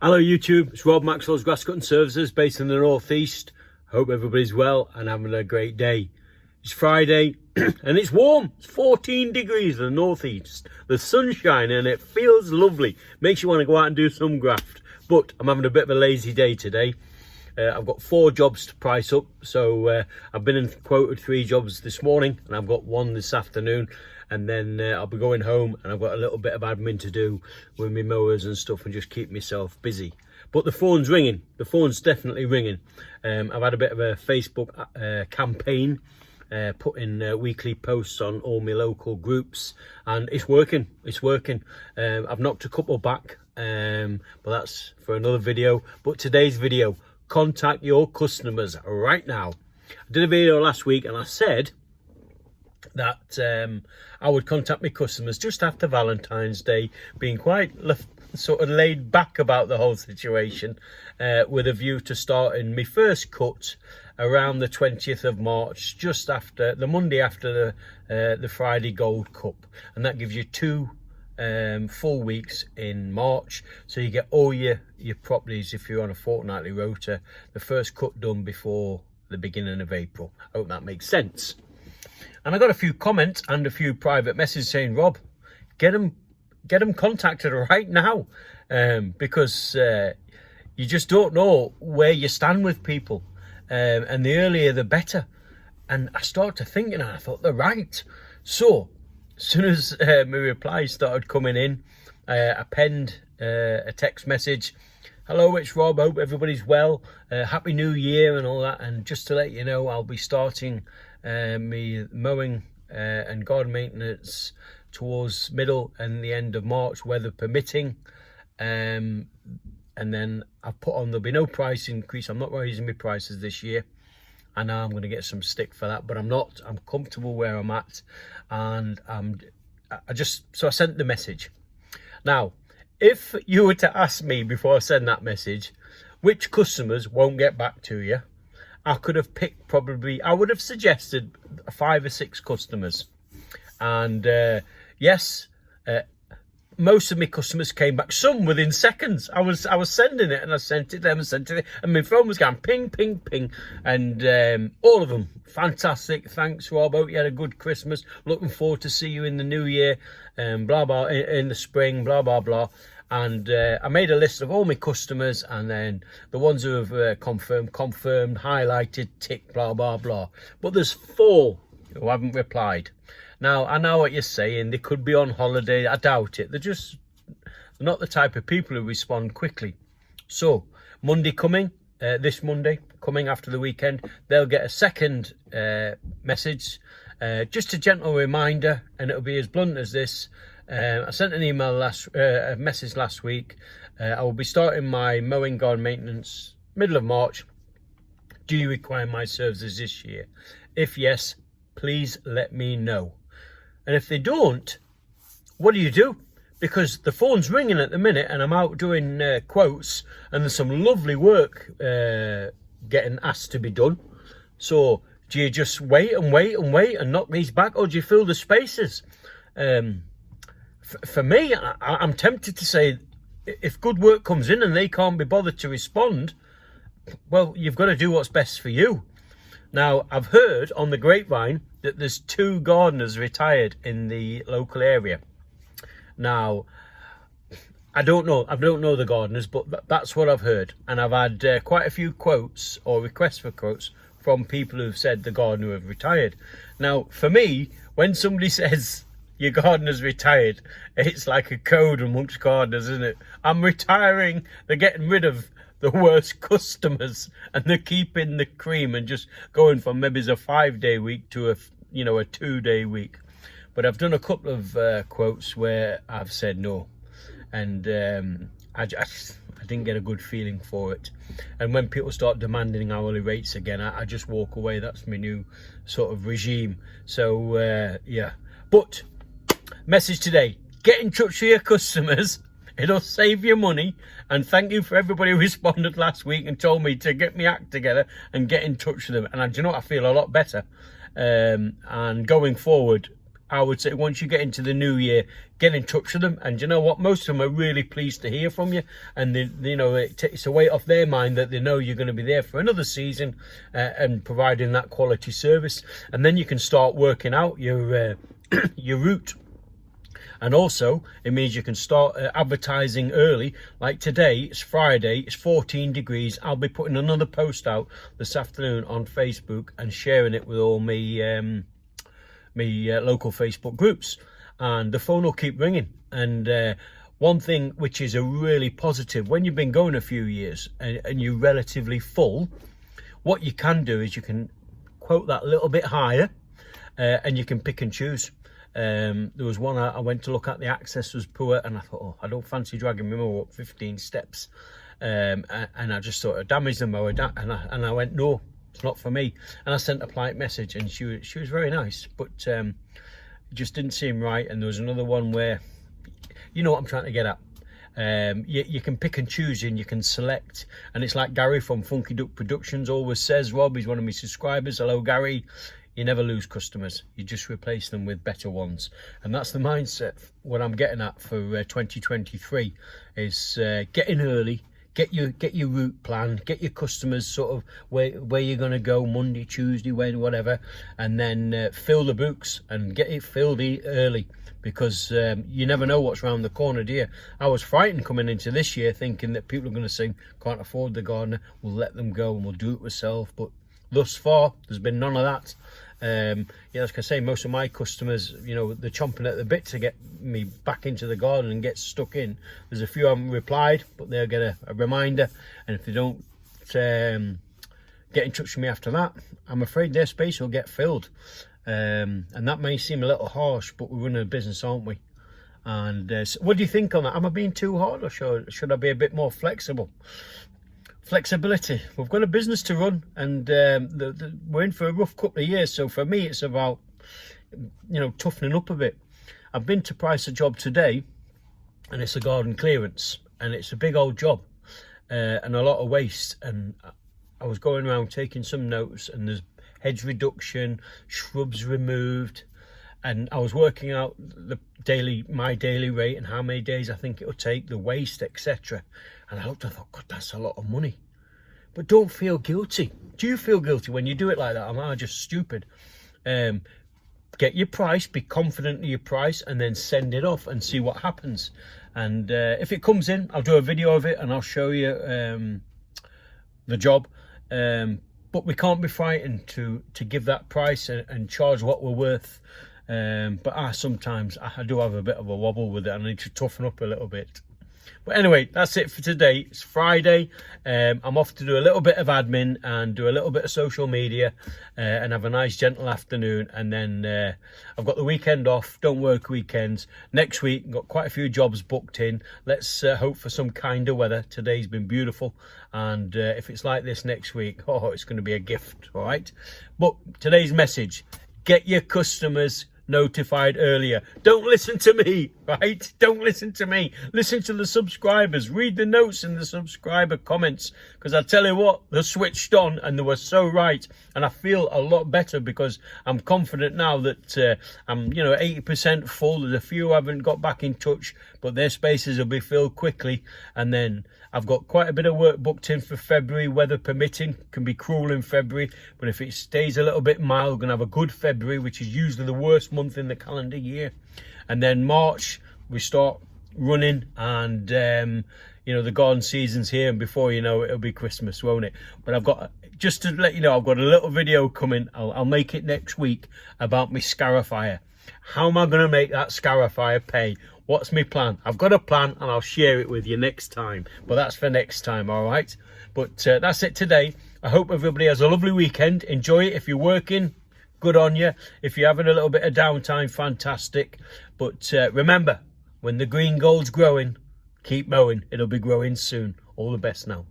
Hello YouTube, it's Rob, Maxwells Grass Cutting Services, based in the northeast. Hope everybody's well and having a great day. It's Friday and it's warm. It's 14 degrees in the northeast. The sun's shining and it feels lovely. Makes you want to go out and do some graft. But I'm having a bit of a lazy day today. I've got 4 jobs to price up. So I've been and quoted 3 jobs this morning and I've got 1 this afternoon. And then I'll be going home and I've got a little bit of admin to do with my mowers and stuff and just keep myself busy. But the phone's ringing. The phone's definitely ringing. I've had a bit of a Facebook campaign, putting weekly posts on all my local groups, and it's working. It's working. I've knocked a couple back, but that's for another video. But today's video, contact your customers right now. I did a video last week and I said that I would contact my customers just after Valentine's Day, being quite sort of laid back about the whole situation, with a view to starting my first cut around the 20th of March, just after the Monday after the Friday Gold Cup, and that gives you 2 full weeks in March, so you get all your properties, if you're on a fortnightly rota, the first cut done before the beginning of April. I hope that makes sense. And I got a few comments and a few private messages saying, Rob, get them contacted right now, because you just don't know where you stand with people, and the earlier the better. And I started to think, and I thought, they're right. So as soon as my replies started coming in, I penned a text message. Hello, it's Rob, hope everybody's well, happy new year and all that. And just to let you know, I'll be starting me mowing and garden maintenance towards middle and the end of March, weather permitting. And then I've put on, there'll be no price increase. I'm not raising my prices this year. I know I'm going to get some stick for that, but I'm not. I'm comfortable where I'm at, and so I sent the message. Now, if you were to ask me before I send that message, which customers won't get back to you, I could have picked I would have suggested 5 or 6 customers. And yes, most of my customers came back, some within seconds. I was sending it, and I sent it them and sent it, and my phone was going ping, ping, ping. And all of them, fantastic. Thanks, Rob. Hope you had a good Christmas. Looking forward to see you in the new year, blah, blah, in the spring, blah, blah, blah. And I made a list of all my customers, and then the ones who have confirmed, highlighted, tick, blah, blah, blah. But there's 4 who haven't replied. Now, I know what you're saying. They could be on holiday. I doubt it. They're not the type of people who respond quickly. So, Monday coming, this Monday, coming after the weekend, they'll get a second message. Just a gentle reminder, and it'll be as blunt as this. I sent an email a message last week. I will be starting my mowing garden maintenance middle of March. Do you require my services this year? If yes, please let me know. And if they don't, what do you do? Because the phone's ringing at the minute and I'm out doing quotes, and there's some lovely work getting asked to be done. So do you just wait and wait and wait and knock these back, or do you fill the spaces? For me, I'm tempted to say, if good work comes in and they can't be bothered to respond, well, you've got to do what's best for you. Now, I've heard on the grapevine that there's 2 gardeners retired in the local area. Now, I don't know the gardeners, but that's what I've heard. And I've had quite a few quotes or requests for quotes from people who've said the gardener have retired. Now, for me, when somebody says your gardener's retired, it's like a code amongst gardeners, isn't it? I'm retiring. They're getting rid of the worst customers, and they're keeping the cream and just going from maybe a 5-day week to a 2-day week. But I've done a couple of quotes where I've said no, and I didn't get a good feeling for it. And when people start demanding hourly rates again, I just walk away. That's my new sort of regime. So yeah, but message today, get in touch with your customers. It'll save you money. And thank you for everybody who responded last week and told me to get my act together and get in touch with them. And do you know what? I feel a lot better. And going forward, I would say once you get into the new year, get in touch with them. And you know what? Most of them are really pleased to hear from you. And, you know, it takes a weight off their mind that they know you're going to be there for another season and providing that quality service. And then you can start working out your route. And also, it means you can start advertising early. Like today, it's Friday, it's 14 degrees. I'll be putting another post out this afternoon on Facebook and sharing it with all my local Facebook groups. And the phone will keep ringing. And one thing which is a really positive, when you've been going a few years and you're relatively full, what you can do is you can quote that a little bit higher and you can pick and choose. There was one I went to look at, the access was poor, and I thought, oh, I don't fancy dragging my mower up 15 steps. And I just sort of damaged the mower, and I went, no, it's not for me. And I sent a polite message, and she was very nice, but it just didn't seem right. And there was another one where, you know what I'm trying to get at. You can pick and choose and you can select, and it's like Gary from Funky Duck Productions always says. Rob, he's one of my subscribers. Hello, Gary. You never lose customers, you just replace them with better ones. And that's the mindset. What I'm getting at for 2023 is get in early, get your route plan, get your customers sort of where you're going to go Monday, Tuesday, whatever, and then fill the books and get it filled early, because you never know what's around the corner, do you? I was frightened coming into this year thinking that people are going to say, can't afford the gardener, we'll let them go and we'll do it ourselves. But thus far, there's been none of that. Yeah, like I say, most of my customers, you know, they're chomping at the bit to get me back into the garden and get stuck in. There's a few I haven't replied, but they'll get a reminder. And if they don't get in touch with me after that, I'm afraid their space will get filled. And that may seem a little harsh, but we're running a business, aren't we? And so what do you think on that? Am I being too hard, or should I be a bit more flexible? Flexibility. We've got a business to run, and we're in for a rough couple of years. So for me, it's about, you know, toughening up a bit. I've been to price a job today, and it's a garden clearance, and it's a big old job and a lot of waste. And I was going around taking some notes, and there's hedge reduction, shrubs removed, and I was working out my daily rate and how many days I think it would take, the waste, etc. And I looked, I thought, God, that's a lot of money. But don't feel guilty. Do you feel guilty when you do it like that? Am I just stupid? Get your price, be confident in your price, and then send it off and see what happens. And if it comes in, I'll do a video of it and I'll show you the job. But we can't be frightened to give that price and charge what we're worth. But sometimes I do have a bit of a wobble with it. I need to toughen up a little bit. But anyway, that's it for today. It's Friday. I'm off to do a little bit of admin and do a little bit of social media and have a nice gentle afternoon. And then I've got the weekend off. Don't work weekends. Next week, I've got quite a few jobs booked in. Let's hope for some kinder weather. Today's been beautiful. And if it's like this next week, oh, it's going to be a gift. All right. But today's message, get your customers notified earlier. Don't listen to me, right? Don't listen to me. Listen to the subscribers. Read the notes in the subscriber comments, because I tell you what, they're switched on and they were so right. And I feel a lot better because I'm confident now that I'm, you know, 80% full. There's a few who haven't got back in touch, but their spaces will be filled quickly. And then I've got quite a bit of work booked in for February, weather permitting. Can be cruel in February, but if it stays a little bit mild, we're going to have a good February, which is usually the worst month in the calendar year. And then March, we start running, and you know, the garden season's here, and before you know it, it'll be Christmas, won't it? But I've got, just to let you know, I've got a little video coming. I'll make it next week about my scarifier. How am I going to make that scarifier pay? What's my plan? I've got a plan, and I'll share it with you next time. But that's for next time, all right? But that's it today. I hope everybody has a lovely weekend. Enjoy it. If you're working, good on you. If you're having a little bit of downtime, fantastic. But remember, when the green gold's growing, keep mowing. It'll be growing soon. All the best now.